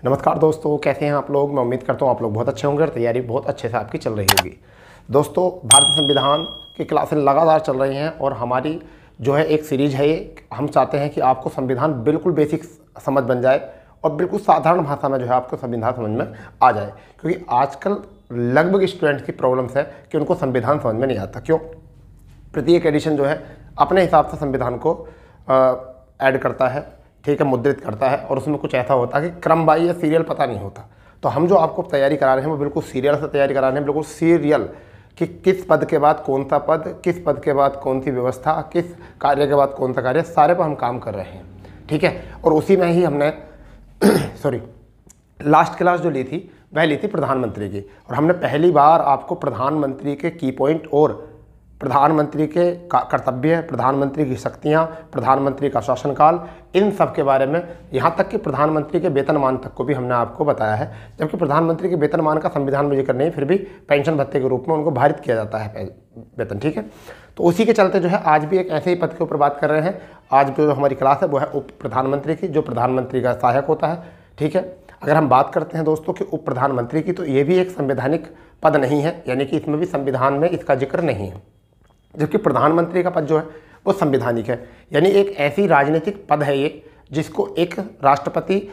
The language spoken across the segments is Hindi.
नमस्कार दोस्तों, कैसे हैं आप लोग। मैं उम्मीद करता हूँ आप लोग बहुत अच्छे होंगे और तैयारी बहुत अच्छे से आपकी चल रही होगी। दोस्तों, भारतीय संविधान की क्लासें लगातार चल रही हैं और हमारी जो है एक सीरीज़ है ये। हम चाहते हैं कि आपको संविधान बिल्कुल बेसिक समझ बन जाए और बिल्कुल साधारण भाषा में जो है आपको संविधान समझ में आ जाए, क्योंकि आजकल लगभग स्टूडेंट्स की प्रॉब्लम्स है कि उनको संविधान समझ में नहीं आता। क्यों? प्रत्येक एडिशन जो है अपने हिसाब से संविधान को ऐड करता है, ठीक है, मुद्रित करता है, और उसमें कुछ ऐसा होता है कि क्रमवाही या सीरियल पता नहीं होता। तो हम जो आपको तैयारी करा रहे हैं वो बिल्कुल सीरियल से तैयारी करा रहे हैं, बिल्कुल सीरियल कि किस पद के बाद कौन सा पद, किस पद के बाद कौन सी व्यवस्था, किस कार्य के बाद कौन सा कार्य, सारे पर हम काम कर रहे हैं, ठीक है। और उसी में ही हमने लास्ट क्लास जो ली थी वह ली थी प्रधानमंत्री की, और हमने पहली बार आपको प्रधानमंत्री के की पॉइंट और प्रधानमंत्री के कर्तव्य, प्रधानमंत्री की शक्तियाँ, प्रधानमंत्री का शासनकाल, इन सब के बारे में, यहाँ तक कि प्रधानमंत्री के वेतनमान तक को भी हमने आपको बताया है। जबकि प्रधानमंत्री के वेतनमान का संविधान में जिक्र नहीं, फिर भी पेंशन भत्ते के रूप में उनको भारित किया जाता है वेतन, ठीक है। तो उसी के चलते जो है आज भी एक ऐसे ही पद के ऊपर बात कर रहे हैं। आज जो हमारी क्लास है वो है उप प्रधानमंत्री की, जो प्रधानमंत्री का सहायक होता है, ठीक है। अगर हम बात करते हैं दोस्तों कि उप प्रधानमंत्री की, तो ये भी एक संवैधानिक पद नहीं है, यानी कि इसमें भी संविधान में इसका जिक्र नहीं है। जबकि प्रधानमंत्री का पद जो है वो संवैधानिक है, यानी एक ऐसी राजनीतिक पद है ये जिसको एक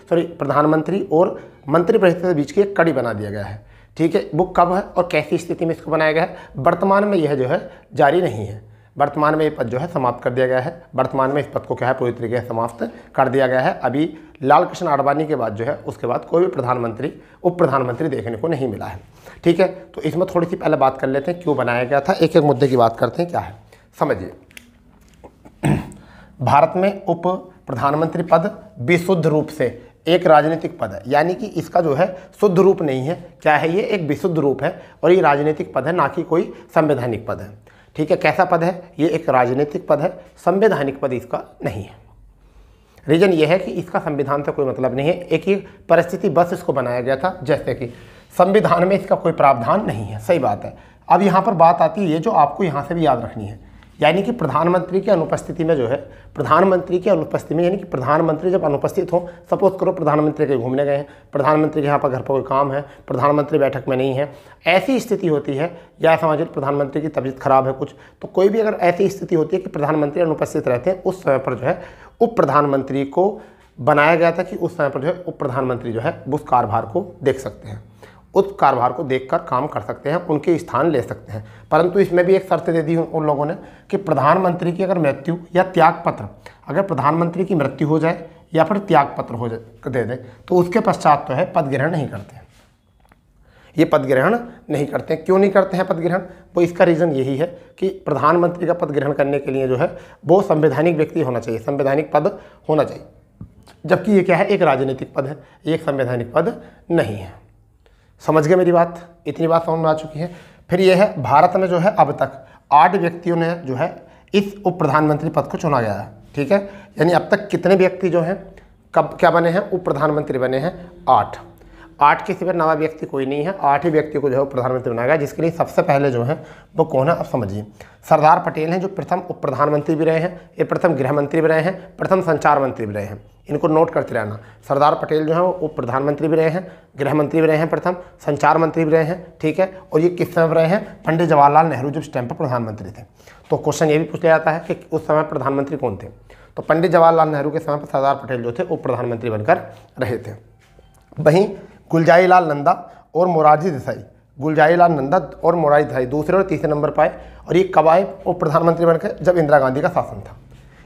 प्रधानमंत्री और मंत्रिपरिषद के बीच की एक कड़ी बना दिया गया है, ठीक है। वो कब है और कैसी स्थिति में इसको बनाया गया है? वर्तमान में यह जो है जारी नहीं है, वर्तमान में ये पद जो है समाप्त कर दिया गया है। वर्तमान में इस पद को क्या है, पूरी तरीके से समाप्त कर दिया गया है। अभी लाल कृष्ण आडवाणी के बाद जो है उसके बाद कोई भी प्रधानमंत्री उप प्रधानमंत्री देखने को नहीं मिला है, ठीक है। तो इसमें थोड़ी सी पहले बात कर लेते हैं क्यों बनाया गया था, एक एक मुद्दे की बात करते हैं क्या है। समझिए, भारत में उप प्रधानमंत्री पद विशुद्ध रूप से एक राजनीतिक पद है, यानी कि इसका जो है शुद्ध रूप नहीं है। क्या है ये? एक विशुद्ध रूप है और ये राजनीतिक पद है, ना कि कोई संवैधानिक पद है, ठीक है। कैसा पद है ये? एक राजनीतिक पद है, संवैधानिक पद इसका नहीं है। रीजन ये है कि इसका संविधान से कोई मतलब नहीं है, एक ही परिस्थिति बस इसको बनाया गया था, जैसे कि संविधान में इसका कोई प्रावधान नहीं है। सही बात है। अब यहाँ पर बात आती है ये जो आपको यहाँ से भी याद रखनी है, यानी कि प्रधानमंत्री की अनुपस्थिति में जो है, प्रधानमंत्री की अनुपस्थिति में, यानी कि प्रधानमंत्री जब अनुपस्थित हो, सपोज करो प्रधानमंत्री के घूमने गए हैं, प्रधानमंत्री के यहाँ पर घर पर कोई काम है, प्रधानमंत्री बैठक में नहीं है, ऐसी स्थिति होती है, या समझिए प्रधानमंत्री की तबीयत खराब है कुछ, तो कोई भी अगर ऐसी स्थिति होती है कि प्रधानमंत्री अनुपस्थित रहते हैं, उस समय पर जो है उप प्रधानमंत्री को बनाया गया था कि उस समय पर जो है उप प्रधानमंत्री जो है उस कार्यभार को देख सकते हैं, उस कार्यभार को देखकर काम कर सकते हैं, उनके स्थान ले सकते हैं। परंतु इसमें भी एक शर्त दे दी उन लोगों ने कि प्रधानमंत्री की अगर मृत्यु या त्यागपत्र, अगर प्रधानमंत्री की मृत्यु हो जाए या फिर त्यागपत्र हो जाए दे दे, तो उसके पश्चात तो है पद ग्रहण नहीं करते हैं। ये पद ग्रहण नहीं करते हैं। क्यों नहीं करते हैं पद ग्रहण? वो इसका रीज़न यही है कि प्रधानमंत्री का पद ग्रहण करने के लिए जो है वो संवैधानिक व्यक्ति होना चाहिए, संवैधानिक पद होना चाहिए। जबकि ये क्या है? एक राजनीतिक पद है, एक संवैधानिक पद नहीं है। समझ गए मेरी बात? इतनी बात समझ में आ चुकी है। फिर यह है, भारत में जो है अब तक 8 व्यक्तियों ने जो है इस उप प्रधानमंत्री पद को चुना गया है, ठीक है। यानी अब तक कितने व्यक्ति जो हैं कब क्या बने हैं? उप प्रधानमंत्री बने हैं 8 के सिवा नवा व्यक्ति कोई नहीं है। 8 ही व्यक्ति को जो है उप प्रधानमंत्री बनाया गया, जिसके लिए सबसे पहले जो है वो कौन है? अब समझिए, सरदार पटेल हैं, जो प्रथम उप प्रधानमंत्री भी रहे हैं, ये प्रथम गृह मंत्री भी रहे हैं, प्रथम संचार मंत्री भी रहे हैं। इनको नोट करते रहना। सरदार पटेल जो है वो उप प्रधानमंत्री भी रहे हैं, गृह मंत्री भी रहे हैं, प्रथम संचार मंत्री भी रहे हैं, ठीक है। और ये किस समय रहे हैं? पंडित जवाहरलाल नेहरू जब उस टाइम पर प्रधानमंत्री थे। तो क्वेश्चन ये भी पूछ लिया जाता है कि उस समय प्रधानमंत्री कौन थे? तो पंडित जवाहरलाल नेहरू के समय पर सरदार पटेल जो थे उप प्रधानमंत्री बनकर रहे थे। वहीं गुलजारी लाल नंदा और मोरारजी देसाई, गुलजारीलाल नंदा और मोरारजी देसाई दूसरे और तीसरे नंबर पाए, और ये कब आए उप प्रधानमंत्री बनकर? जब इंदिरा गांधी का शासन था।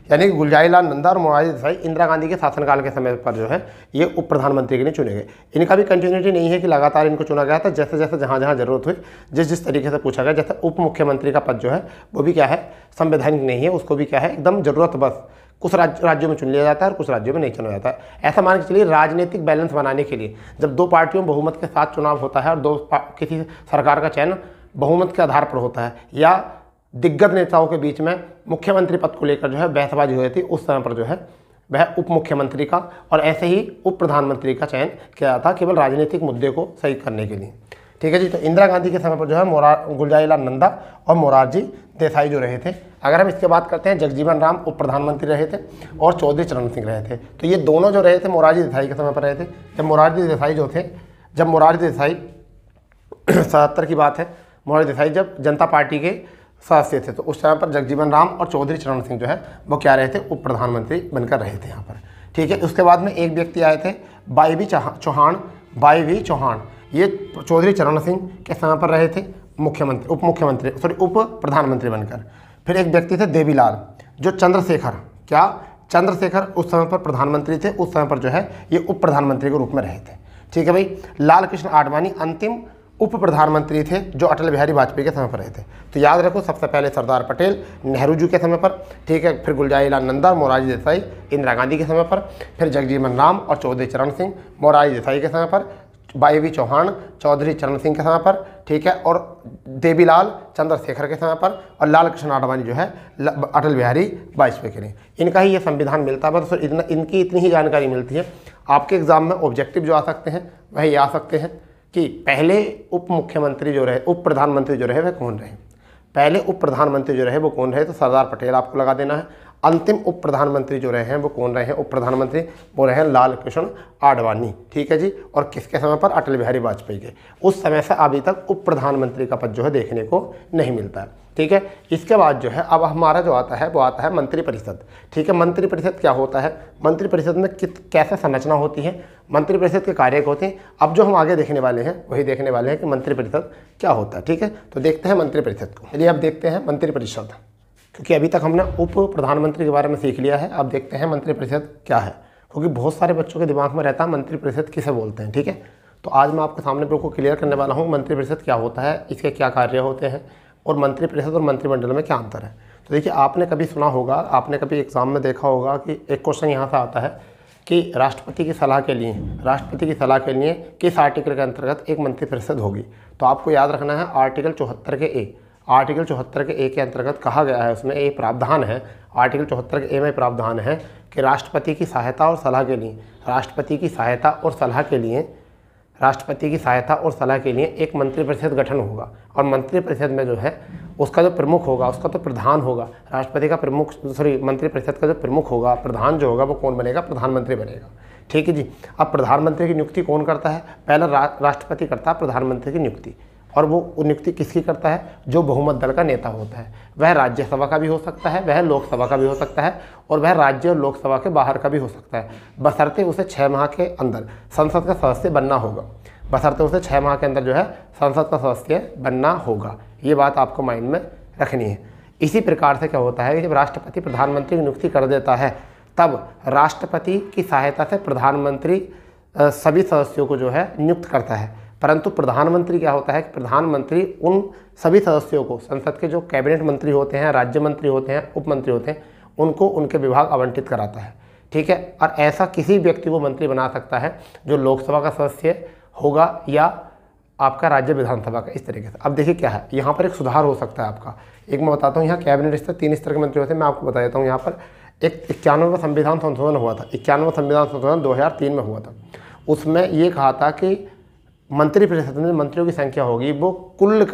यानी कि गुलजारीलाल नंदा और मोरारजी देसाई इंदिरा गांधी के शासनकाल के समय पर जो है ये उप प्रधानमंत्री के लिए चुने गए। इनका भी कंटिन्यूटी नहीं है कि लगातार इनको चुना गया था, जैसे जैसे जहाँ जहाँ जरूरत हुई, जिस तरीके से पूछा गया। जैसे उप मुख्यमंत्री का पद जो है वो भी क्या है? संवैधानिक नहीं है, उसको भी क्या है? एकदम जरूरत बस कुछ राज्यों में चुन लिया जाता है और कुछ राज्यों में नहीं चुना जाता है। ऐसा मान के चलिए, राजनीतिक बैलेंस बनाने के लिए जब 2 पार्टियों बहुमत के साथ चुनाव होता है और किसी सरकार का चयन बहुमत के आधार पर होता है, या दिग्गज नेताओं के बीच में मुख्यमंत्री पद को लेकर जो है बहसबाजी हुई थी, उस समय पर जो है वह उप मुख्यमंत्री का और ऐसे ही उप प्रधानमंत्री का चयन किया था, केवल राजनीतिक मुद्दे को सही करने के लिए, ठीक है जी। तो इंदिरा गांधी के समय पर जो है गुलजारीलाल नंदा और मोरारजी देसाई जो रहे थे। अगर हम इसके बात करते हैं, जगजीवन राम उप प्रधानमंत्री रहे थे और चौधरी चरण सिंह रहे थे। तो ये दोनों जो रहे थे मोरारजी देसाई के समय पर रहे थे। जब मोरारजी देसाई 77 की बात है, मोरारजी देसाई जब जनता पार्टी के सदस्य थे, तो उस समय पर जगजीवन राम और चौधरी चरण सिंह जो है वो क्या रहे थे, उप प्रधानमंत्री बनकर रहे थे यहाँ पर। ठीक है। उसके बाद में एक व्यक्ति आए थे बाई वी चौहान, ये चौधरी चरण सिंह के समय पर रहे थे उप प्रधानमंत्री बनकर। फिर एक व्यक्ति थे देवीलाल, जो चंद्रशेखर उस समय पर प्रधानमंत्री थे, उस समय पर जो है ये उप प्रधानमंत्री के रूप में रहे थे। ठीक है भाई। लाल कृष्ण आडवाणी अंतिम उप प्रधानमंत्री थे, जो अटल बिहारी वाजपेयी के समय पर रहे थे। तो याद रखो, सबसे पहले सरदार पटेल नेहरू जी के समय पर, ठीक है, फिर गुलजारीलाल नंदा, मोरारजी देसाई इंदिरा गांधी के समय पर, फिर जगजीवन राम और चौधरी चरण सिंह मोरारजी देसाई के समय पर, बाई वी चौहान चौधरी चरण सिंह के समय पर, ठीक है, और देवीलाल चंद्रशेखर के समय पर, और लाल कृष्ण आडवाणी जो है अटल बिहारी वाजपेयी के लिए। इनका ही ये संविधान मिलता है। बस इनकी इतनी ही जानकारी मिलती है। आपके एग्जाम में ऑब्जेक्टिव जो आ सकते हैं वह ये आ सकते हैं कि पहले उप प्रधानमंत्री जो रहे वह कौन रहे। पहले उप प्रधानमंत्री जो रहे वो कौन रहे, तो सरदार पटेल आपको लगा देना है। अंतिम उप प्रधानमंत्री जो रहे हैं वो कौन रहे हैं, उप प्रधानमंत्री वो रहे हैं लाल कृष्ण आडवाणी। ठीक है जी। और किसके समय पर, अटल बिहारी वाजपेयी के। उस समय से अभी तक उप प्रधानमंत्री का पद जो है देखने को नहीं मिलता है। ठीक है। इसके बाद जो है अब हमारा जो आता है वो आता है मंत्रिपरिषद। ठीक है। मंत्रिपरिषद क्या होता है, मंत्रिपरिषद में कैसे संरचना होती है, मंत्रिपरिषद के कार्य होते हैं। अब जो हम आगे देखने वाले हैं वही देखने वाले हैं कि मंत्रिपरिषद क्या होता है। ठीक है। तो देखते हैं मंत्रिपरिषद को। चलिए अब देखते हैं मंत्रिपरिषद, क्योंकि अभी तक हमने उप प्रधानमंत्री के बारे में सीख लिया है। अब देखते हैं मंत्रिपरिषद क्या है, क्योंकि बहुत सारे बच्चों के दिमाग में रहता है मंत्रिपरिषद किसे बोलते हैं। ठीक है। तो आज मैं आपके सामने बिल्कुल क्लियर करने वाला हूँ मंत्रिपरिषद क्या होता है, इसके क्या कार्य होते हैं, और मंत्रिपरिषद और मंत्रिमंडल में क्या अंतर है। तो देखिए, आपने कभी सुना होगा, आपने कभी एग्जाम में देखा होगा कि एक क्वेश्चन यहाँ से आता है कि राष्ट्रपति की सलाह के लिए किस आर्टिकल के अंतर्गत एक मंत्रिपरिषद होगी। तो आपको याद रखना है आर्टिकल 74 के ए के अंतर्गत कहा गया है, उसमें ए प्रावधान है, आर्टिकल 74 के ए में प्रावधान है कि राष्ट्रपति की सहायता और सलाह के लिए एक मंत्रिपरिषद गठन होगा। और मंत्रिपरिषद में जो है उसका जो प्रमुख होगा, उसका तो प्रधान होगा, मंत्रिपरिषद का जो प्रमुख होगा, प्रधान जो होगा वो कौन बनेगा, प्रधानमंत्री बनेगा। ठीक है जी। अब प्रधानमंत्री की नियुक्ति कौन करता है, पहला राष्ट्रपति करता है प्रधानमंत्री की नियुक्ति। और वो नियुक्ति किसकी करता है, जो बहुमत दल का नेता होता है। वह राज्यसभा का भी हो सकता है, वह लोकसभा का भी हो सकता है, और वह राज्य और लोकसभा के बाहर का भी हो सकता है, बशर्ते उसे 6 माह के अंदर संसद का सदस्य बनना होगा। बनना होगा। ये बात आपको माइंड में रखनी है। इसी प्रकार से क्या होता है कि जब राष्ट्रपति प्रधानमंत्री की नियुक्ति कर देता है, तब राष्ट्रपति की सहायता से प्रधानमंत्री सभी सदस्यों को जो है नियुक्त करता है। परंतु प्रधानमंत्री क्या होता है कि प्रधानमंत्री उन सभी सदस्यों को, संसद के जो कैबिनेट मंत्री होते हैं, राज्य मंत्री होते हैं, उप मंत्री होते हैं, उनको उनके विभाग आवंटित कराता है। ठीक है। और ऐसा किसी व्यक्ति को मंत्री बना सकता है जो लोकसभा का सदस्य होगा या आपका राज्य विधानसभा का, इस तरीके से। अब देखिए क्या है, यहाँ पर एक सुधार हो सकता है आपका। एक मैं बताता हूँ, यहाँ कैबिनेट स्तर 3 स्तर के मंत्री होते हैं। मैं आपको बता देता हूँ, यहाँ पर एक 91वां संविधान संशोधन हुआ था, 91वां संविधान संशोधन 2003 में हुआ था। उसमें ये कहा था कि मंत्रिपरिषद में मंत्रियों की संख्या होगी वो कुल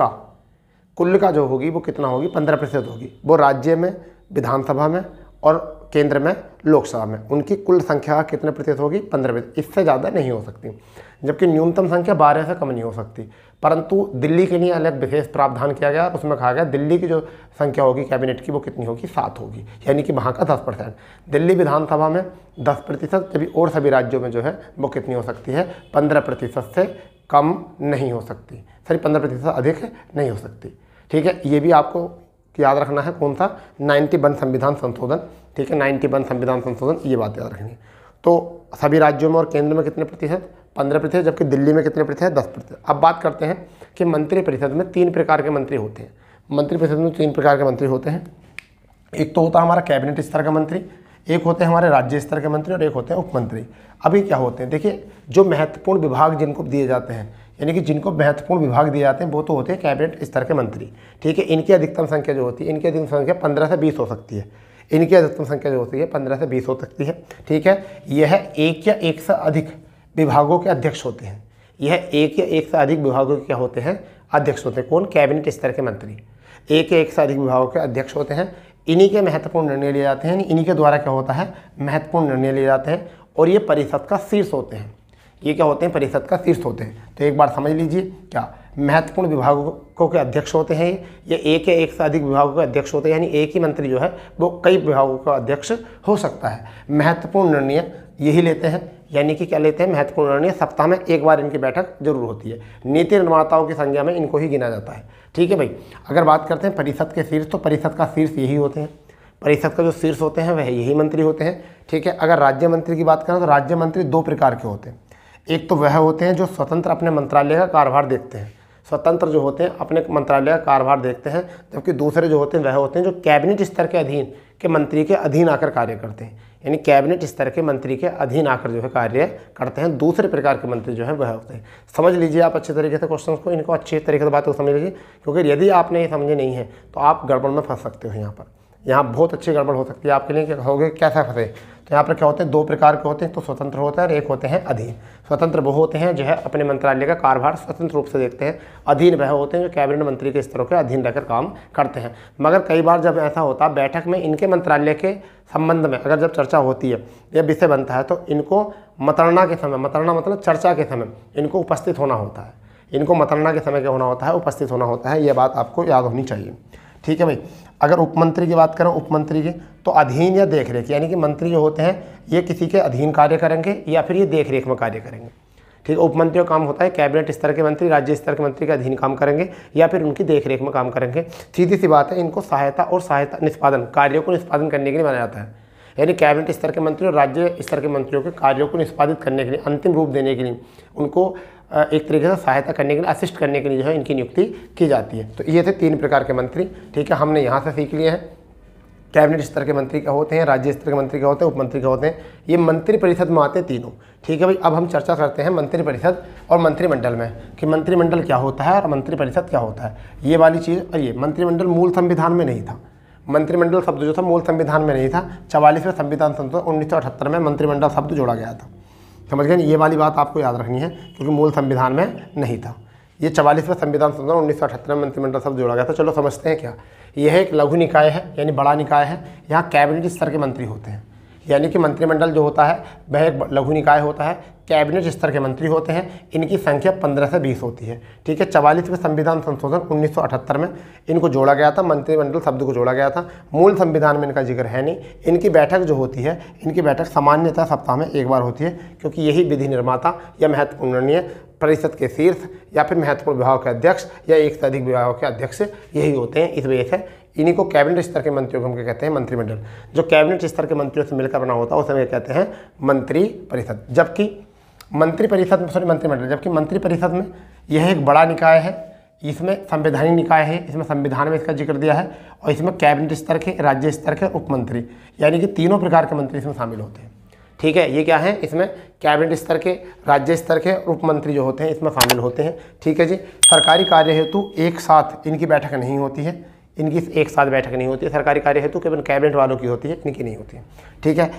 का जो होगी वो कितना होगी, 15% होगी। वो राज्य में, विधानसभा में और केंद्र में, लोकसभा में, उनकी कुल संख्या कितने प्रतिशत होगी, 15%। इससे ज़्यादा नहीं हो सकती। जबकि न्यूनतम संख्या 12 से कम नहीं हो सकती। परंतु दिल्ली के लिए अलग विशेष प्रावधान किया गया और उसमें कहा गया दिल्ली की जो संख्या होगी कैबिनेट की वो कितनी होगी, 7 होगी, यानी कि वहाँ का 10%। दिल्ली विधानसभा में 10%, जबकि और सभी राज्यों में जो है वो कितनी हो सकती है, 15% से कम नहीं हो सकती, 15% अधिक नहीं हो सकती। ठीक है। ये भी आपको याद रखना है, कौन सा, 91 संविधान संशोधन। ठीक है। 91 संविधान संशोधन, ये बात याद रखनी है। तो सभी राज्यों में और केंद्र में कितने प्रतिशत, 15%, जबकि दिल्ली में कितने प्रतिशत, 10%। अब बात करते हैं कि मंत्रिपरिषद में 3 प्रकार के मंत्री होते हैं। मंत्रिपरिषद में 3 प्रकार के मंत्री होते हैं। एक तो होता है हमारा कैबिनेट स्तर का मंत्री, एक होते हैं हमारे राज्य स्तर के मंत्री, और एक होते हैं उपमंत्री। अभी क्या होते हैं, देखिए, जो महत्वपूर्ण विभाग जिनको दिए जाते हैं, यानी कि जिनको महत्वपूर्ण विभाग दिए जाते हैं, वो तो होते हैं कैबिनेट स्तर के मंत्री। ठीक है। इनकी अधिकतम संख्या जो होती है, इनकी अधिकतम संख्या 15 से 20 हो सकती है। इनकी अधिकतम संख्या जो होती है 15 से 20 हो सकती है। ठीक है। यह एक या एक से अधिक विभागों के अध्यक्ष होते हैं। यह एक या एक से अधिक विभागों के क्या होते हैं, अध्यक्ष होते हैं। कौन? कैबिनेट स्तर के मंत्री एक या एक से अधिक विभागों के अध्यक्ष होते हैं। इन्हीं के महत्वपूर्ण निर्णय लिए जाते हैं, इन्हीं के द्वारा क्या होता है, महत्वपूर्ण निर्णय लिए जाते हैं और ये परिषद का शीर्ष होते हैं। ये क्या होते हैं? परिषद का शीर्ष होते हैं। तो एक बार समझ लीजिए, क्या महत्वपूर्ण विभागों के अध्यक्ष होते हैं ये एक या एक से अधिक विभागों के अध्यक्ष होते हैं, यानी एक ही मंत्री जो है वो कई विभागों का अध्यक्ष हो सकता है। महत्वपूर्ण निर्णय यही लेते हैं, यानी कि क्या लेते हैं, महत्वपूर्ण निर्णय सप्ताह में एक बार इनकी बैठक जरूर होती है। नीति निर्माताओं की संज्ञा में इनको ही गिना जाता है। ठीक है भाई। अगर बात करते हैं परिषद के शीर्ष, तो परिषद का शीर्ष यही होते हैं, परिषद का जो शीर्ष होते हैं वह यही मंत्री होते हैं। ठीक है। अगर राज्य मंत्री की बात करें तो राज्य मंत्री दो प्रकार के होते हैं। एक तो वह होते हैं जो स्वतंत्र अपने मंत्रालय का कार्यभार देखते हैं, स्वतंत्र जो होते हैं अपने मंत्रालय का कार्यभार देखते हैं, जबकि दूसरे जो होते हैं वह होते हैं जो कैबिनेट स्तर के अधीन के मंत्री के अधीन आकर कार्य करते हैं, यानी कैबिनेट स्तर के मंत्री के अधीन आकर जो है कार्य करते हैं। दूसरे प्रकार के मंत्री जो है वह होते हैं। समझ लीजिए आप अच्छे तरीके से क्वेश्चन को, इनको अच्छे तरीके से बात को समझ लीजिए, क्योंकि यदि आपने ये समझे नहीं है तो आप गड़बड़ में फंस सकते हो। यहाँ बहुत अच्छी गड़बड़ हो सकती है आपके लिए। क्या कहोगे, कैसा फंसे? तो यहाँ पर क्या होते हैं, दो प्रकार के होते हैं, तो स्वतंत्र होता है और एक होते हैं अधीन। स्वतंत्र वो होते हैं जो है अपने मंत्रालय का कार्यभार स्वतंत्र रूप से देखते हैं। अधीन वह होते हैं जो कैबिनेट मंत्री के स्तरों के अधीन रहकर काम करते हैं। मगर कई बार जब ऐसा होता है बैठक में इनके मंत्रालय के संबंध में अगर जब चर्चा होती है या विषय बनता है तो इनको मतगणना के समय, मतगणना मतलब चर्चा के समय इनको उपस्थित होना होता है। इनको मतगणना के समय क्या होना होता है, उपस्थित होना होता है। ये बात आपको याद होनी चाहिए। ठीक है भाई। अगर उपमंत्री की बात करें, उपमंत्री की, तो अधीन या देखरेख, यानी कि मंत्री जो होते हैं ये किसी के अधीन कार्य करेंगे या फिर ये देखरेख में कार्य करेंगे। ठीक है। उपमंत्री का काम होता है कैबिनेट स्तर के मंत्री राज्य स्तर के मंत्री के अधीन काम करेंगे या फिर उनकी देखरेख में काम करेंगे। सीधी सी बात है, इनको सहायता और सहायता निष्पादन कार्यों को निष्पादन करने के लिए बनाया जाता है। यानी कैबिनेट स्तर के मंत्री और राज्य स्तर के मंत्रियों के कार्यों को निष्पादित करने के लिए, अंतिम रूप देने के लिए, उनको एक तरीके से सहायता करने के लिए, असिस्ट करने के लिए जो है इनकी नियुक्ति की जाती है। तो ये थे तीन प्रकार के मंत्री। ठीक है। हमने यहाँ से सीख लिए हैं कैबिनेट स्तर के मंत्री क्या होते हैं, राज्य स्तर के मंत्री क्या होते हैं, उपमंत्री क्या होते हैं। ये मंत्री परिषद में आते हैं तीनों। ठीक है भाई। अब हम चर्चा करते हैं मंत्री परिषद और मंत्रिमंडल में कि मंत्रिमंडल क्या होता है और मंत्री परिषद क्या होता है, ये वाली चीज़। और ये मंत्रिमंडल मूल संविधान में नहीं था, मंत्रिमंडल शब्द जो था मूल संविधान में नहीं था। 44वें संविधान संशोधन 1978 में मंत्रिमंडल शब्द जोड़ा गया था। समझ गए? ये वाली बात आपको याद रखनी है क्योंकि मूल संविधान में नहीं था। ये 44वें संविधान संशोधन 1978 में मंत्रिमंडल शब्द जोड़ा गया था। चलो समझते हैं क्या। यह एक लघु निकाय है, यानी बड़ा निकाय है। यहाँ कैबिनेट स्तर के मंत्री होते हैं, यानी कि मंत्रिमंडल जो होता है वह एक लघु निकाय होता है। कैबिनेट स्तर के मंत्री होते हैं, इनकी संख्या 15 से 20 होती है। ठीक है। 44वें संविधान संशोधन 1978 में इनको जोड़ा गया था, मंत्रिमंडल शब्द को जोड़ा गया था। मूल संविधान में इनका जिक्र है नहीं। इनकी बैठक जो होती है, इनकी बैठक सामान्यतः सप्ताह में एक बार होती है, क्योंकि यही विधि निर्माता या महत्वपूर्ण निर्णय परिषद के शीर्ष या फिर महत्वपूर्ण विभाग के अध्यक्ष या एक से अधिक विभागों के अध्यक्ष यही होते हैं। इस वजह से इन्हीं को कैबिनेट स्तर के मंत्रियों को हम क्या कहते हैं, मंत्रिमंडल। जो कैबिनेट स्तर के मंत्रियों से मिलकर बना होता है उसे कहते हैं मंत्री परिषद। जबकि मंत्री परिषद, सॉरी मंत्रिमंडल, जबकि मंत्री परिषद में यह एक बड़ा निकाय है, इसमें संवैधानिक निकाय है, इसमें संविधान में इसका जिक्र दिया है, और इसमें कैबिनेट स्तर के, राज्य स्तर के, उपमंत्री, यानी कि तीनों प्रकार के मंत्री इसमें शामिल होते हैं। ठीक है। ये क्या है, इसमें कैबिनेट स्तर के, राज्य स्तर के, उपमंत्री जो होते हैं इसमें शामिल होते हैं। ठीक है जी। सरकारी कार्य हेतु एक साथ इनकी बैठक नहीं होती है, इनकी एक साथ बैठक नहीं होती है। सरकारी कार्य हेतु केवल कैबिनेट वालों की होती है, इनकी नहीं होती है। ठीक है।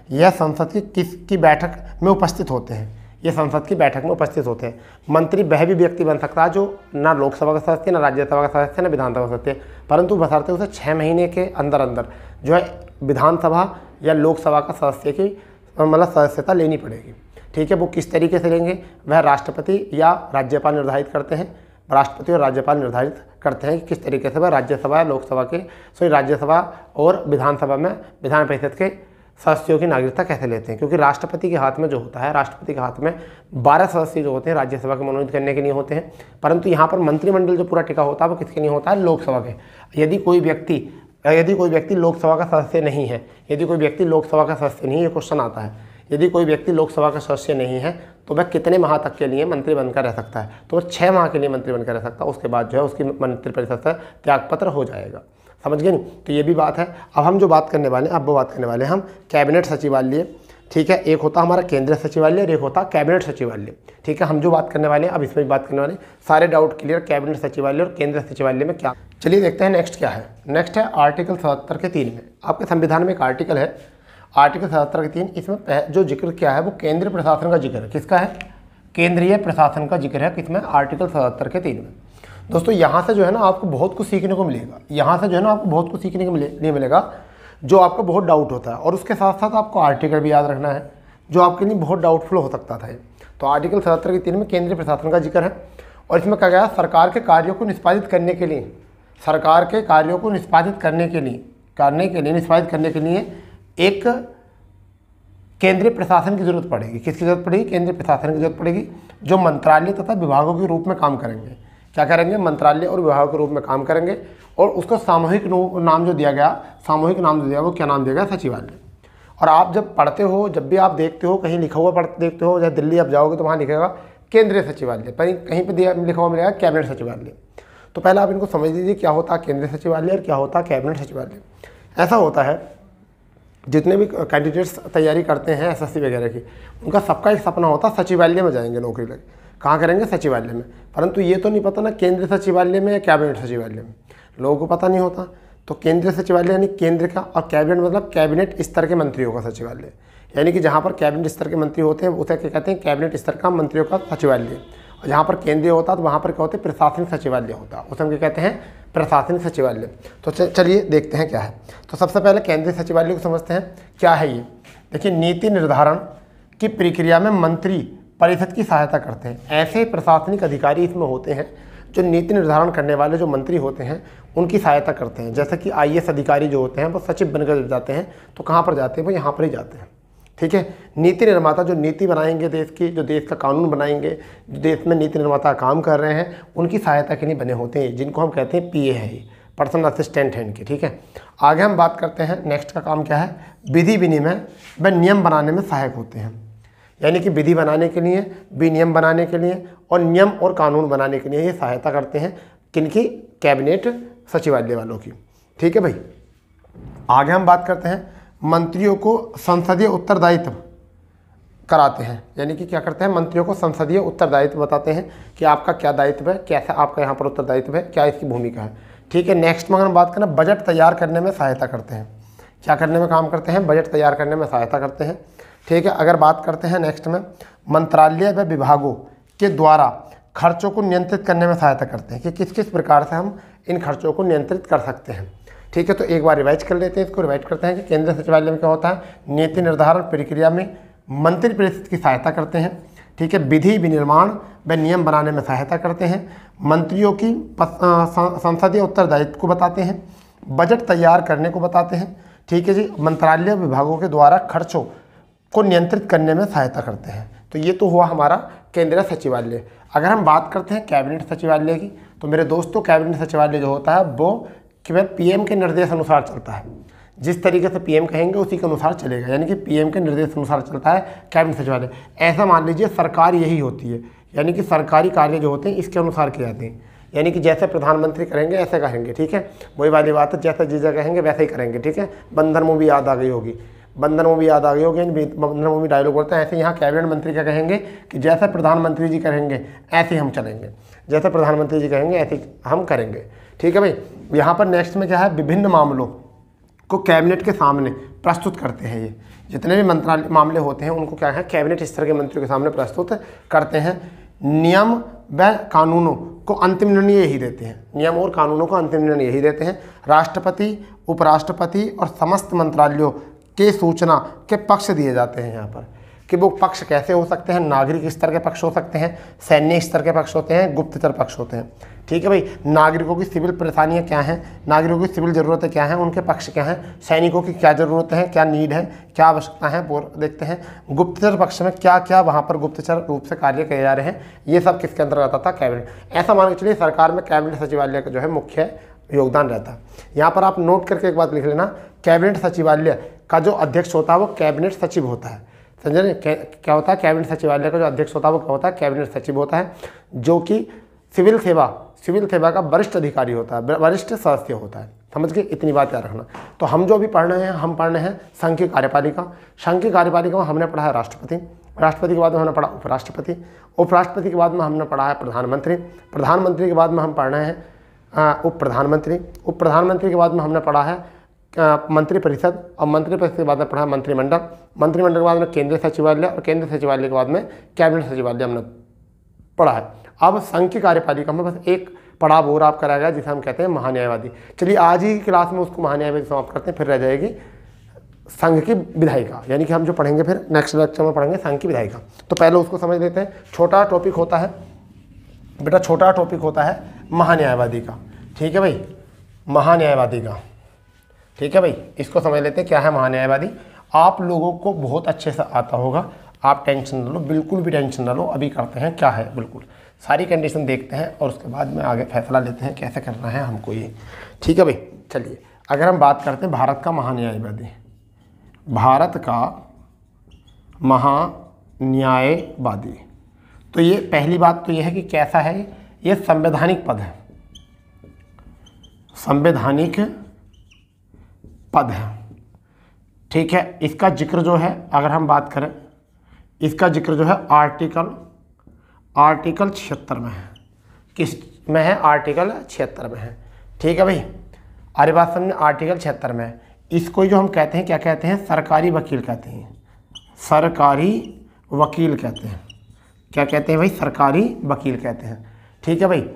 यह संसद की किसकी बैठक में उपस्थित होते हैं, ये संसद की बैठक में उपस्थित होते हैं। मंत्री वह भी व्यक्ति बन सकता है जो ना लोकसभा का सदस्य, ना राज्यसभा का सदस्य, ना विधानसभा का सदस्य, परंतु बशर्ते उसे 6 महीने के अंदर अंदर जो है विधानसभा या लोकसभा का सदस्य की मतलब सदस्यता लेनी पड़ेगी। ठीक है। वो किस तरीके से लेंगे, वह राष्ट्रपति या राज्यपाल निर्धारित करते हैं। राष्ट्रपति और राज्यपाल निर्धारित करते हैं कि किस तरीके से वह राज्यसभा या लोकसभा के, राज्यसभा और विधानसभा में विधान परिषद के सदस्यों की नागरिकता कैसे लेते हैं। क्योंकि राष्ट्रपति के हाथ में जो होता है, राष्ट्रपति के हाथ में 12 सदस्य जो होते हैं राज्यसभा के मनोनीत करने के लिए होते हैं, परंतु यहाँ पर मंत्रिमंडल जो पूरा टिका होता है वो किसके लिए होता है, लोकसभा के। यदि कोई व्यक्ति लोकसभा का सदस्य नहीं है, यदि कोई व्यक्ति लोकसभा का सदस्य नहीं है, ये क्वेश्चन आता है, यदि कोई व्यक्ति लोकसभा का सदस्य नहीं है तो वह कितने माह तक के लिए मंत्री बनकर रह सकता है, तो वह 6 माह के लिए मंत्री बनकर रह सकता है। उसके बाद जो है उसकी मंत्रिपरिषद से त्यागपत्र हो जाएगा। समझ गए नहीं। तो ये भी बात है। अब हम जो बात करने वाले हैं, अब वो बात करने वाले हैं हम कैबिनेट सचिवालय। ठीक है। एक होता हमारा केंद्रीय सचिवालय और एक होता कैबिनेट सचिवालय। ठीक है। हम जो बात करने वाले हैं अब इसमें भी बात करने वाले हैं। सारे डाउट क्लियर कैबिनेट सचिवालय और केंद्रीय सचिवालय में क्या। चलिए देखते हैं नेक्स्ट क्या है। नेक्स्ट है आर्टिकल 77 के 3 में। आपके संविधान में एक आर्टिकल है, आर्टिकल 77 के 3। इसमें जो जिक्र क्या है वो केंद्रीय प्रशासन का जिक्र है। किसका है, केंद्रीय प्रशासन का जिक्र है किसमें, आर्टिकल 77 के 3 में। दोस्तों यहाँ से जो है ना आपको बहुत कुछ सीखने को मिलेगा, यहाँ से जो है ना आपको बहुत कुछ सीखने को लिए मिलेगा जो आपको बहुत डाउट होता है, और उसके साथ साथ आपको आर्टिकल भी याद रखना है जो आपके लिए बहुत डाउटफुल हो सकता था। तो आर्टिकल 77 के 3 में केंद्रीय प्रशासन का जिक्र है, और इसमें कहा गया सरकार के कार्यों को निष्पादित करने के लिए, सरकार के कार्यों को निष्पादित करने के लिए एक केंद्रीय प्रशासन की जरूरत पड़ेगी। किसकी जरूरत पड़ेगी, केंद्रीय प्रशासन की जरूरत पड़ेगी, जो मंत्रालय तथा विभागों के रूप में काम करेंगे। क्या करेंगे, मंत्रालय और विभागों के रूप में काम करेंगे, और उसको सामूहिक नाम जो दिया गया, सामूहिक नाम जो दिया वो क्या नाम दिया गया, सचिवालय। और आप जब पढ़ते हो, जब भी आप देखते हो कहीं लिखा हुआ देखते हो, जैसे दिल्ली आप जाओगे तो वहाँ लिखेगा केंद्रीय सचिवालय, पर कहीं पर लिखा हुआ मिलेगा कैबिनेट सचिवालय। तो पहले आप इनको समझ लीजिए क्या होता है केंद्रीय सचिवालय और क्या होता है कैबिनेट सचिवालय। ऐसा होता है जितने भी कैंडिडेट्स तैयारी करते हैं एसएससी वगैरह की, उनका सबका एक सपना होता है सचिवालय में जाएंगे नौकरी लगे। कहाँ करेंगे, सचिवालय में। परंतु ये तो नहीं पता ना केंद्रीय सचिवालय में या कैबिनेट सचिवालय में, लोगों को पता नहीं होता। तो केंद्रीय सचिवालय यानी केंद्र का, और कैबिनेट मतलब कैबिनेट स्तर के मंत्रियों का सचिवालय, यानी कि जहाँ पर कैबिनेट स्तर के मंत्री होते हैं उसे क्या कहते हैं, कैबिनेट स्तर का मंत्रियों का सचिवालय। और जहाँ पर केंद्रीय होता है तो वहाँ पर क्या होता है, प्रशासनिक सचिवालय होता है, उसे हम क्या कहते हैं, प्रशासनिक सचिवालय। तो चलिए देखते हैं क्या है। तो सबसे पहले केंद्रीय सचिवालय को समझते हैं क्या है ये। देखिए, नीति निर्धारण की प्रक्रिया में मंत्री परिषद की सहायता करते हैं। ऐसे प्रशासनिक अधिकारी इसमें होते हैं जो नीति निर्धारण करने वाले जो मंत्री होते हैं उनकी सहायता करते हैं। जैसे कि आईएएस अधिकारी जो होते हैं वो सचिव बनकर जाते हैं, तो कहाँ पर जाते हैं, वो यहाँ पर ही जाते हैं। ठीक है, नीति निर्माता जो नीति बनाएंगे देश की, जो देश का कानून बनाएंगे, जो देश में नीति निर्माता काम कर रहे हैं, उनकी सहायता के लिए बने होते हैं, जिनको हम कहते हैं पीए है, पर्सनल असिस्टेंट है इनके। ठीक है, आगे हम बात करते हैं नेक्स्ट का काम क्या है, विधि विनिमय व नियम बनाने में सहायक होते हैं। यानी कि विधि बनाने के लिए, विनियम बनाने के लिए और नियम और कानून बनाने के लिए ये सहायता करते हैं, किनकी, कैबिनेट सचिवालय वालों की। ठीक है भाई, आगे हम बात करते हैं मंत्रियों को संसदीय उत्तरदायित्व कराते हैं। यानी कि क्या करते हैं, मंत्रियों को संसदीय उत्तरदायित्व बताते हैं कि आपका क्या दायित्व है, कैसा आपका यहाँ पर उत्तरदायित्व है, क्या इसकी भूमिका है। ठीक है, नेक्स्ट में हम बात करें, बजट तैयार करने में सहायता करते हैं। क्या करने में काम करते हैं, बजट तैयार करने में सहायता करते हैं। ठीक है, अगर बात करते हैं नेक्स्ट में, मंत्रालय व विभागों के द्वारा खर्चों को नियंत्रित करने में सहायता करते हैं कि किस किस प्रकार से हम इन खर्चों को नियंत्रित कर सकते हैं। ठीक है, तो एक बार रिवाइज कर लेते हैं, इसको रिवाइज करते हैं कि केंद्रीय सचिवालय में क्या होता है, नीति निर्धारण प्रक्रिया में मंत्री परिषद की सहायता करते हैं। ठीक है, विधि विनिर्माण व नियम बनाने में सहायता करते हैं, मंत्रियों की संसदीय उत्तरदायित्व को बताते हैं, बजट तैयार करने को बताते हैं। ठीक है जी, मंत्रालय विभागों के द्वारा खर्चों को नियंत्रित करने में सहायता करते हैं। तो ये तो हुआ हमारा केंद्रीय सचिवालय। अगर हम बात करते हैं कैबिनेट सचिवालय की, तो मेरे दोस्तों कैबिनेट सचिवालय जो होता है वो केवल पीएम के निर्देश अनुसार चलता है। जिस तरीके से पीएम कहेंगे उसी के अनुसार चलेगा, यानी कि पीएम के निर्देश अनुसार चलता है कैबिनेट सचिवालय। ऐसा मान लीजिए सरकार यही होती है, यानी कि सरकारी कार्य जो होते हैं इसके अनुसार किए जाते हैं। यानी कि जैसे प्रधानमंत्री करेंगे ऐसे कहेंगे। ठीक है, वही वाली बात है, जैसे जीजा कहेंगे वैसे ही करेंगे। ठीक है, बंदर मूवी याद आ गई होगी, बंदर मूवी याद आ गई होगी, बंदर मूवी डायलॉग बोलते हैं। ऐसे यहाँ कैबिनेट मंत्री क्या कहेंगे कि जैसे प्रधानमंत्री जी करेंगे ऐसे ही हम चलेंगे, जैसे प्रधानमंत्री जी कहेंगे ऐसे हम करेंगे। ठीक है भाई, यहाँ पर नेक्स्ट में क्या है, विभिन्न मामलों को कैबिनेट के सामने प्रस्तुत करते हैं। ये जितने भी मंत्रालय मामले होते हैं उनको क्या है, कैबिनेट स्तर के मंत्रियों के सामने प्रस्तुत करते हैं। नियम व कानूनों को अंतिम निर्णय यही देते हैं, नियम और कानूनों को अंतिम निर्णय यही देते हैं। राष्ट्रपति, उपराष्ट्रपति और समस्त मंत्रालयों के सूचना के पक्ष दिए जाते हैं यहाँ पर, कि वो पक्ष कैसे हो सकते हैं, नागरिक स्तर के पक्ष हो सकते हैं, सैन्य स्तर के पक्ष होते हैं, गुप्तचर पक्ष होते हैं। ठीक है भाई, नागरिकों की सिविल परेशानियाँ क्या हैं, नागरिकों की सिविल ज़रूरतें क्या हैं, उनके पक्ष क्या हैं, सैनिकों की क्या ज़रूरतें हैं, क्या नीड है, क्या आवश्यकता है, वो देखते हैं। गुप्तचर पक्ष में क्या क्या वहाँ पर गुप्तचर रूप से कार्य किए जा रहे हैं, ये सब किसके अंदर आता था, कैबिनेट। ऐसा मान के चलिए सरकार में कैबिनेट सचिवालय का जो है मुख्य योगदान रहता है। यहाँ पर आप नोट करके एक बात लिख लेना, कैबिनेट सचिवालय का जो अध्यक्ष होता है वो कैबिनेट सचिव होता है। समझे क्या होता है, कैबिनेट सचिवालय का जो अध्यक्ष होता है वो क्या होता है, कैबिनेट सचिव होता है, जो कि सिविल सेवा का वरिष्ठ अधिकारी होता है, वरिष्ठ सदस्य होता है। समझ के इतनी बात याद रखना। तो हम जो अभी पढ़ रहे हैं, हम पढ़ रहे हैं संघ की कार्यपालिका। संघ की कार्यपालिका में हमने पढ़ा है राष्ट्रपति, राष्ट्रपति के बाद में हमने पढ़ा उपराष्ट्रपति, उपराष्ट्रपति के बाद में हमने पढ़ा है प्रधानमंत्री, प्रधानमंत्री के बाद में हम पढ़ रहे हैं उप प्रधानमंत्री, उप प्रधानमंत्री के बाद में हमने पढ़ा है मंत्रिपरिषद, और मंत्रिपरिषद के बाद में पढ़ा मंत्रिमंडल, मंत्रिमंडल के बाद में केंद्रीय सचिवालय, और केंद्रीय सचिवालय के बाद में कैबिनेट सचिवालय हमने पढ़ा है। अब संघ की कार्यपालिका में बस एक पड़ाव और आप कराया गया जिसे हम कहते हैं महान्यायवादी। चलिए आज ही क्लास में उसको महान्यायवादी समाप्त करते हैं, फिर रह जाएगी संघ की विधायिका, यानी कि हम जो पढ़ेंगे फिर नेक्स्ट लेक्चर में पढ़ेंगे संघ की विधायिका। तो पहले उसको समझ लेते हैं। छोटा टॉपिक होता है बेटा, छोटा टॉपिक होता है महान्यायवादी का, ठीक है भाई, महान्यायवादी का, ठीक है भाई। इसको समझ लेते हैं क्या है महान्यायवादी। आप लोगों को बहुत अच्छे से आता होगा, आप टेंशन न लो, बिल्कुल भी टेंशन न लो। अभी करते हैं क्या है, बिल्कुल सारी कंडीशन देखते हैं और उसके बाद में आगे फैसला लेते हैं कैसे करना है हमको ये, ठीक है भाई। चलिए अगर हम बात करते हैं भारत का महान्यायवादी, भारत का महान्यायवादी, तो ये पहली बात तो ये है कि कैसा है, ये संवैधानिक पद है, संवैधानिक पद है, ठीक है। इसका जिक्र जो है अगर हम बात करें, इसका जिक्र जो है आर्टिकल 76 में है। किस में है? आर्टिकल 76 में है, ठीक है भाई। अरे बात समझ, आर्टिकल 76 में है। इसको जो हम कहते हैं क्या कहते हैं? सरकारी वकील कहते हैं, सरकारी वकील कहते हैं। क्या कहते हैं भाई? सरकारी वकील कहते हैं, ठीक है भाई।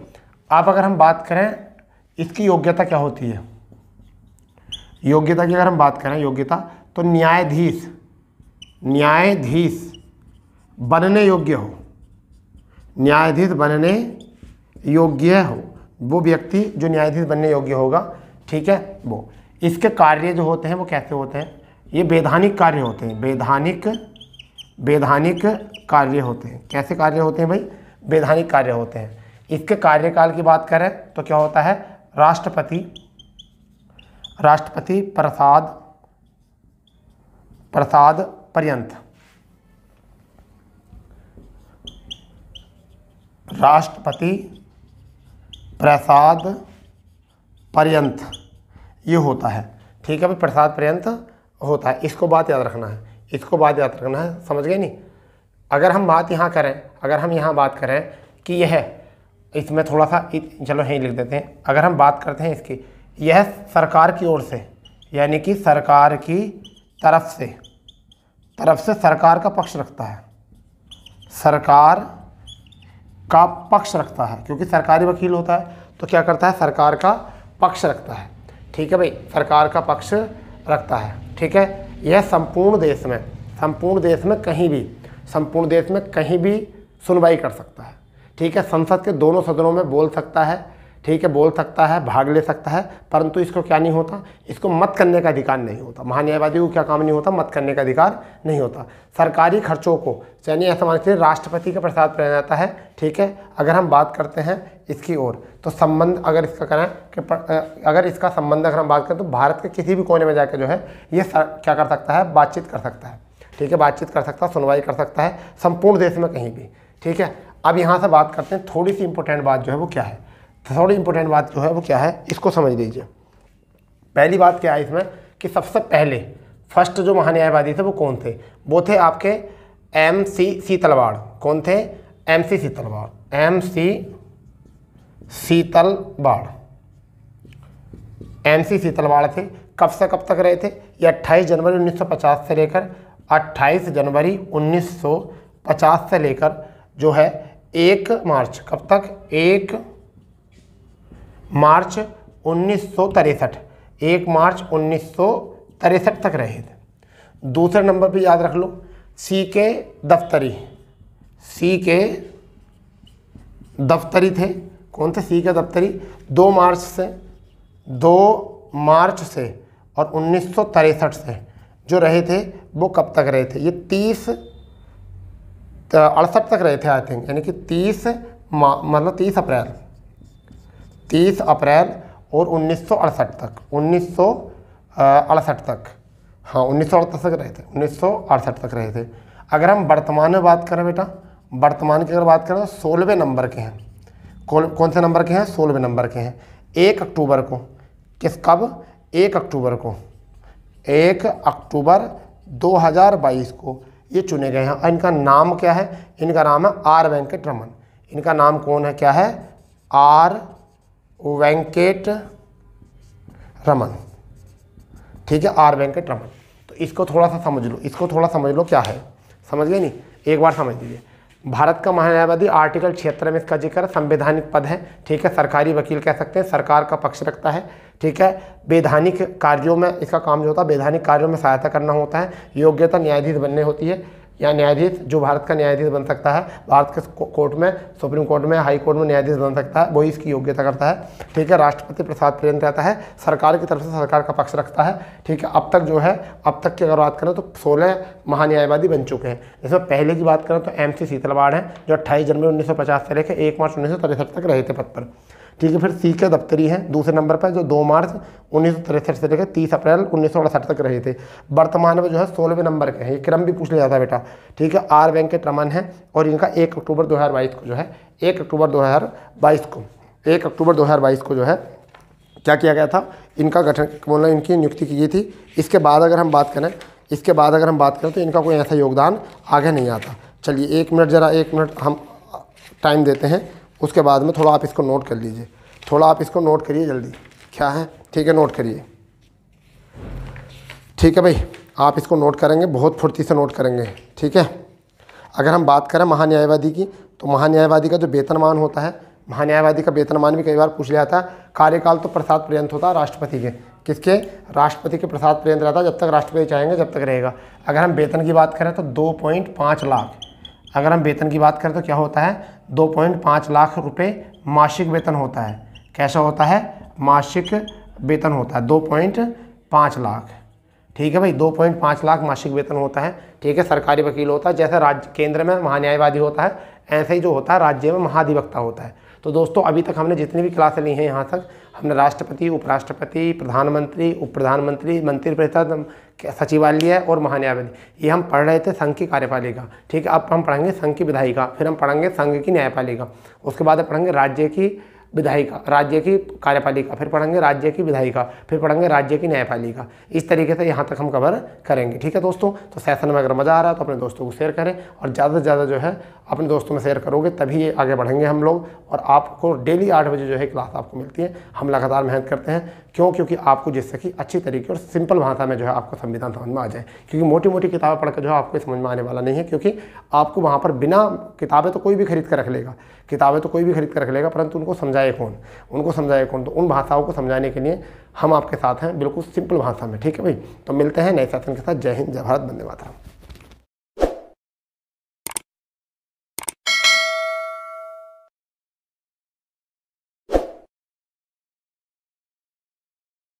आप अगर हम बात करें इसकी योग्यता क्या होती है, योग्यता की अगर हम बात करें योग्यता, तो न्यायाधीश, न्यायाधीश बनने योग्य हो, न्यायाधीश बनने योग्य हो, वो व्यक्ति जो न्यायाधीश बनने योग्य होगा, ठीक है वो। इसके कार्य जो होते हैं वो कैसे होते हैं? ये वैधानिक कार्य होते हैं, वैधानिक कार्य होते हैं। कैसे कार्य होते हैं भाई? वैधानिक कार्य होते हैं। इसके कार्यकाल की बात करें तो क्या होता है? राष्ट्रपति प्रसाद पर्यंत, राष्ट्रपति प्रसाद पर्यंत ये होता है, ठीक है भाई, प्रसाद पर्यंत होता है। इसको बात याद रखना है, इसको बात याद रखना है, समझ गए नहीं? अगर हम बात यहाँ करें, अगर हम यहाँ बात करें कि यह इसमें थोड़ा सा चलो यहीं लिख देते हैं। अगर हम बात करते हैं इसकी, यह सरकार की ओर से, यानी कि सरकार की तरफ से सरकार का पक्ष रखता है, सरकार का पक्ष रखता है, क्योंकि सरकारी वकील होता है तो क्या करता है? सरकार का पक्ष रखता है, ठीक है भाई, सरकार का पक्ष रखता है, ठीक है। यह संपूर्ण देश में कहीं भी सुनवाई कर सकता है, ठीक है। संसद के दोनों सदनों में बोल सकता है, ठीक है, बोल सकता है, भाग ले सकता है, परंतु इसको क्या नहीं होता? इसको मत करने का अधिकार नहीं होता। महान्यायवादी को क्या काम नहीं होता? मत करने का अधिकार नहीं होता। सरकारी खर्चों को यानी ऐसा मान लीजिए राष्ट्रपति का प्रसाद पड़ा जाता है, ठीक है। अगर हम बात करते हैं इसकी ओर, तो संबंध अगर इसका करें कि अगर इसका संबंध अगर हम बात करें तो भारत के किसी भी कोने में जाकर जो है ये क्या कर सकता है? बातचीत कर सकता है, ठीक है, बातचीत कर सकता है, सुनवाई कर सकता है, संपूर्ण देश में कहीं भी, ठीक है। अब यहाँ से बात करते हैं, थोड़ी सी इंपॉर्टेंट बात जो है वो क्या है, थोड़ी इंपॉर्टेंट बात जो है वो क्या है, इसको समझ लीजिए। पहली बात क्या है इसमें कि सबसे पहले फर्स्ट जो महान्यायवादी थे वो कौन थे? वो थे आपके MC सीतलवाड़। कौन थे? MC सीतलवाड़, MC सीतलवाड़ थे। कब से कब तक रहे थे? ये 28 जनवरी 1950 से लेकर 28 जनवरी 1950 से लेकर जो है 1 मार्च, कब तक? 1 मार्च 1963, 1 मार्च 1963 तक रहे थे। दूसरे नंबर पे याद रख लो CK दफ्तरी थे। कौन थे? CK दफ्तरी। 2 मार्च से और 1963 से जो रहे थे वो कब तक रहे थे? ये 68 तक रहे थे आई थिंक, यानी कि 30 अप्रैल और 1968 तक, 1968 तक, हाँ 1968 तक रहे थे, 1968 तक रहे थे। अगर हम वर्तमान में बात करें बेटा, वर्तमान की अगर बात करें तो 16वें नंबर के हैं। कौन से नंबर के हैं? 16वें नंबर के हैं। 1 अक्टूबर को, कब? 1 अक्टूबर को, 1 अक्टूबर 2022 को ये चुने गए हैं। इनका नाम क्या है? इनका नाम है R वेंकट रमन। इनका नाम कौन है? क्या है? R वेंकट रमन, ठीक है, आर वेंकटरमन। तो इसको थोड़ा सा समझ लो, इसको थोड़ा समझ लो क्या है, समझ गए नहीं, एक बार समझ लीजिए। भारत का महान्यायवादी आर्टिकल 76 में इसका जिक्र संवैधानिक पद है, ठीक है, सरकारी वकील कह सकते हैं, सरकार का पक्ष रखता है, ठीक है, वैधानिक कार्यों में इसका काम जो होता है वैधानिक कार्यों में सहायता करना होता है, योग्यता न्यायाधीश बनने होती है, या न्यायाधीश जो भारत का न्यायाधीश बन सकता है, भारत के कोर्ट में, सुप्रीम कोर्ट में, हाई कोर्ट में न्यायाधीश बन सकता है, वही इसकी योग्यता करता है, ठीक है। राष्ट्रपति प्रसाद प्रेरित रहता है, सरकार की तरफ से सरकार का पक्ष रखता है, ठीक है। अब तक जो है, अब तक की अगर बात करें तो 16 महान्यायवादी बन चुके हैं। इसमें पहले की बात करें तो MC सीतलवाड़ हैं, जो 28 जनवरी 1950 से लेकर 1 मार्च 1963 तक रहे थे पद पर, ठीक है। फिर CK दफ्तरी हैं दूसरे नंबर पर, जो 2 मार्च 1963 से लेकर 30 अप्रैल 1968 तक रहे थे। वर्तमान में जो है 16वें नंबर के हैं, ये क्रम भी पूछ लिया था बेटा, ठीक है। R वेंकटरमन है और इनका 1 अक्टूबर 2022 को जो है 1 अक्टूबर 2022 को जो है क्या किया गया था, इनका गठन मतलब इनकी नियुक्ति की गई थी। इसके बाद अगर हम बात करें तो इनका कोई ऐसा योगदान आगे नहीं आता। चलिए 1 मिनट हम टाइम देते हैं, उसके बाद में थोड़ा आप इसको नोट कर लीजिए, थोड़ा आप इसको नोट करिए जल्दी, क्या है, ठीक है, नोट करिए, ठीक है भाई, आप इसको नोट करेंगे, बहुत फुर्ती से नोट करेंगे, ठीक है। अगर हम बात करें महान्यायवादी की, तो महान्यायवादी का जो वेतनमान होता है, महान्यायवादी का वेतनमान भी कई बार पूछ लिया था। कार्यकाल तो प्रसाद पर्यंत होता है राष्ट्रपति के, किसके, राष्ट्रपति के प्रसाद पर्यंत रहता है, जब तक राष्ट्रपति चाहेंगे जब तक रहेगा। अगर हम वेतन की बात करें तो 2.5 लाख, अगर हम वेतन की बात करें तो क्या होता है, 2.5 लाख रुपए मासिक वेतन होता है। कैसा होता है, मासिक वेतन होता है 2.5 लाख, ठीक है भाई, 2.5 लाख मासिक वेतन होता है, ठीक है। सरकारी वकील होता है, जैसे राज्य केंद्र में महान्यायवादी होता है, ऐसे ही जो होता है राज्य में महाधिवक्ता होता है। तो दोस्तों अभी तक हमने जितनी भी क्लासें ली हैं, यहाँ तक हमने राष्ट्रपति, उपराष्ट्रपति, प्रधानमंत्री, उप प्रधानमंत्री, मंत्रिपरिषद, सचिवालय और महान्यायवादी, ये हम पढ़ रहे थे संघ की कार्यपालिका, ठीक है। अब हम पढ़ेंगे संघ की विधायिका, फिर हम पढ़ेंगे संघ की न्यायपालिका, उसके बाद पढ़ेंगे राज्य की विधायिका, राज्य की कार्यपालिका, फिर पढ़ेंगे राज्य की विधायिका, फिर पढ़ेंगे राज्य की न्यायपालिका। इस तरीके से यहाँ तक हम कवर करेंगे, ठीक है दोस्तों। तो सेशन में अगर मज़ा आ रहा है तो अपने दोस्तों को शेयर करें, और ज़्यादा से ज़्यादा जो है अपने दोस्तों में शेयर करोगे तभी आगे बढ़ेंगे हम लोग। और आपको डेली 8 बजे जो है क्लास आपको मिलती है। हम लगातार मेहनत करते हैं, क्योंकि आपको जिससे कि अच्छी तरीके और सिंपल भाषा में जो है आपको संविधान समझ में आ जाए, क्योंकि मोटी मोटी किताबें पढ़कर जो है आपको समझ में आने वाला नहीं है, क्योंकि आपको वहाँ पर बिना किताबें तो कोई भी खरीद कर रख लेगा, परंतु उनको समझाए कौन, तो उन भाषाओं को समझाने के लिए हम आपके साथ हैं, बिल्कुल सिंपल भाषा में, ठीक है भाई। तो मिलते हैं नए सेशन के साथ। जय हिंद, जय भारत, वंदे मातरम।